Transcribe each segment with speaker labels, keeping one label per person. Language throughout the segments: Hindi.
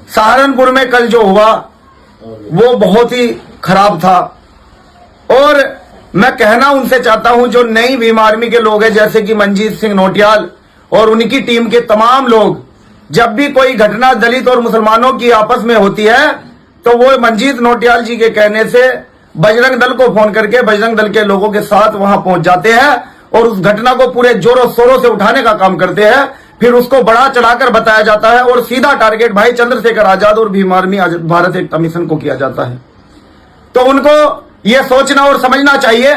Speaker 1: सहारनपुर में कल जो हुआ वो बहुत ही खराब था। और मैं कहना उनसे चाहता हूं, जो नई भीम आर्मी के लोग हैं जैसे कि मंजीत सिंह नोटियाल और उनकी टीम के तमाम लोग, जब भी कोई घटना दलित और मुसलमानों की आपस में होती है तो वो मंजीत नोटियाल जी के कहने से बजरंग दल को फोन करके बजरंग दल के लोगों के साथ वहां पहुंच जाते हैं और उस घटना को पूरे जोरों शोरों से उठाने का काम करते हैं। फिर उसको बढ़ा चढ़ाकर बताया जाता है और सीधा टारगेट भाई चंद्रशेखर आजाद और भीम आर्मी भारत एकता मिशन को किया जाता है। तो उनको यह सोचना और समझना चाहिए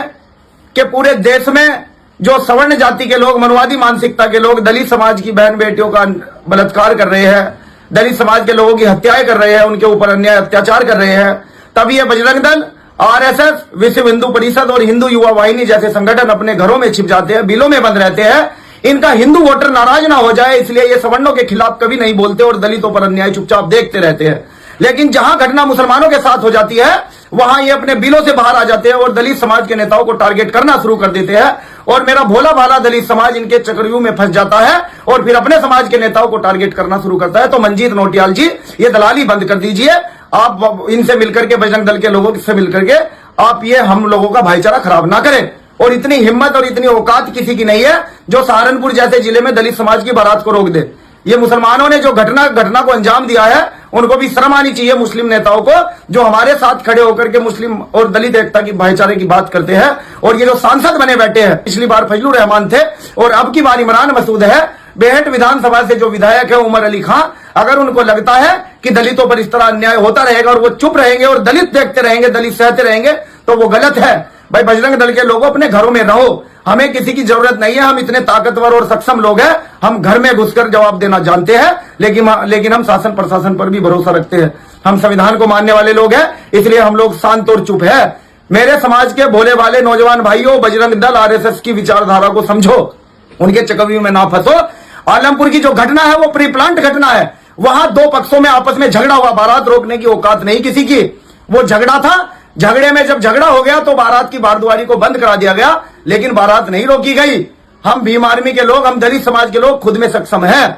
Speaker 1: कि पूरे देश में जो सवर्ण जाति के लोग, मनवादी मानसिकता के लोग दलित समाज की बहन बेटियों का बलात्कार कर रहे हैं, दलित समाज के लोगों की हत्याएं कर रहे हैं, उनके ऊपर अन्याय अत्याचार कर रहे हैं, तब ये बजरंग दल, आरएसएस, विश्व हिंदू परिषद और हिंदू युवा वाहिनी जैसे संगठन अपने घरों में छिप जाते हैं, बिलों में बंद रहते हैं। इनका हिंदू वोटर नाराज ना हो जाए इसलिए ये सवर्णों के खिलाफ कभी नहीं बोलते और दलितों पर अन्याय चुपचाप देखते रहते हैं। लेकिन जहां घटना मुसलमानों के साथ हो जाती है वहां ये अपने बिलों से बाहर आ जाते हैं और दलित समाज के नेताओं को टारगेट करना शुरू कर देते हैं। और मेरा भोला भाला दलित समाज इनके चक्रव्यूह में फंस जाता है और फिर अपने समाज के नेताओं को टारगेट करना शुरू करता है। तो मंजीत नोटियाल जी, ये दलाली बंद कर दीजिए। आप इनसे मिलकर के, बजरंग दल के लोगों से मिलकर के आप ये हम लोगों का भाईचारा खराब ना करें। और इतनी हिम्मत और इतनी औकात किसी की नहीं है जो सहारनपुर जैसे जिले में दलित समाज की बारात को रोक दे। ये मुसलमानों ने जो घटना को अंजाम दिया है उनको भी शर्म आनी चाहिए, मुस्लिम नेताओं को, जो हमारे साथ खड़े होकर के मुस्लिम और दलित एकता की भाईचारे की बात करते हैं। और ये जो सांसद बने बैठे हैं, पिछली बार फजलुर रहमान थे और अब की बार इमरान मसूद है। बेहट विधानसभा से जो विधायक है उमर अली खां, अगर उनको लगता है कि दलितों पर इस तरह अन्याय होता रहेगा और वो चुप रहेंगे और दलित देखते रहेंगे, दलित सहते रहेंगे, तो वो गलत है। भाई बजरंग दल के लोगों अपने घरों में रहो, हमें किसी की जरूरत नहीं है। हम इतने ताकतवर और सक्षम लोग हैं, हम घर में घुसकर जवाब देना जानते हैं। लेकिन हम शासन प्रशासन पर भी भरोसा रखते हैं। हम संविधान को मानने वाले लोग हैं, इसलिए हम लोग शांत और चुप है। मेरे समाज के भोले वाले नौजवान भाइयों, बजरंग दल आरएसएस की विचारधारा को समझो, उनके चक्रव्यूह में ना फंसो। आलमपुर की जो घटना है वो प्री प्लांट घटना है। वहां दो पक्षों में आपस में झगड़ा हुआ, बारात रोकने की औकात नहीं किसी की। वो झगड़ा था, झगड़े में जब झगड़ा हो गया तो बारात की बारदुआरी को बंद करा दिया गया, लेकिन बारात नहीं रोकी गई। हम भीम आर्मी के लोग, हम दलित समाज के लोग खुद में सक्षम हैं।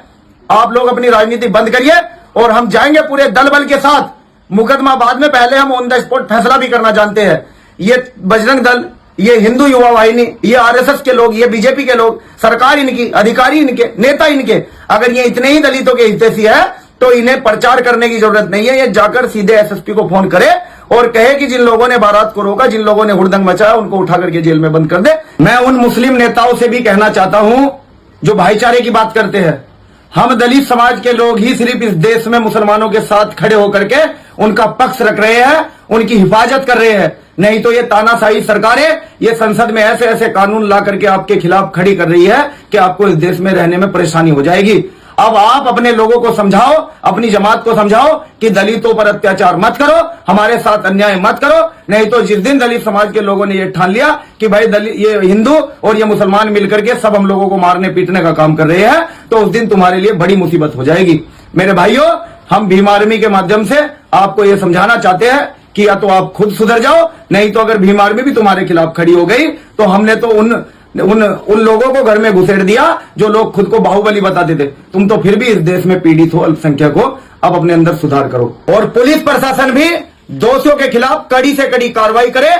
Speaker 1: आप लोग अपनी राजनीति बंद करिए और हम जाएंगे पूरे दल बल के साथ। मुकदमा बाद में, पहले हम ऑन द स्पॉट फैसला भी करना जानते हैं। ये बजरंग दल, ये हिंदू युवा वाहिनी, ये आरएसएस के लोग, ये बीजेपी के लोग, सरकार इनकी, अधिकारी इनके, नेता इनके, अगर ये इतने ही दलितों के हितैषी है तो इन्हें प्रचार करने की जरूरत नहीं है। ये जाकर सीधे एसएसपी को फोन करे और कहे कि जिन लोगों ने बारात को रोका, जिन लोगों ने हुड़दंग मचाया, उनको उठा करके जेल में बंद कर दे। मैं उन मुस्लिम नेताओं से भी कहना चाहता हूं जो भाईचारे की बात करते हैं, हम दलित समाज के लोग ही सिर्फ इस देश में मुसलमानों के साथ खड़े होकर के उनका पक्ष रख रहे हैं, उनकी हिफाजत कर रहे हैं। नहीं तो ये तानाशाही सरकारें, ये संसद में ऐसे ऐसे कानून ला करके आपके खिलाफ खड़ी कर रही है कि आपको इस देश में रहने में परेशानी हो जाएगी। अब आप अपने लोगों को समझाओ, अपनी जमात को समझाओ कि दलितों पर अत्याचार मत करो, हमारे साथ अन्याय मत करो। नहीं तो जिस दिन दलित समाज के लोगों ने ये ठान लिया कि भाई ये हिंदू और ये मुसलमान मिलकर के सब हम लोगों को मारने पीटने का काम कर रहे हैं, तो उस दिन तुम्हारे लिए बड़ी मुसीबत हो जाएगी। मेरे भाइयों, हम भीम आर्मी के माध्यम से आपको ये समझाना चाहते हैं कि या तो आप खुद सुधर जाओ, नहीं तो अगर भीम आर्मी भी तुम्हारे खिलाफ खड़ी हो गई तो हमने तो उन लोगों को घर में घुसेड़ दिया जो लोग खुद को बाहुबली बताते थे। तुम तो फिर भी इस देश में पीड़ित हो, अल्पसंख्यक हो। अब अपने अंदर सुधार करो और पुलिस प्रशासन भी दोषियों के खिलाफ कड़ी से कड़ी कार्रवाई करे।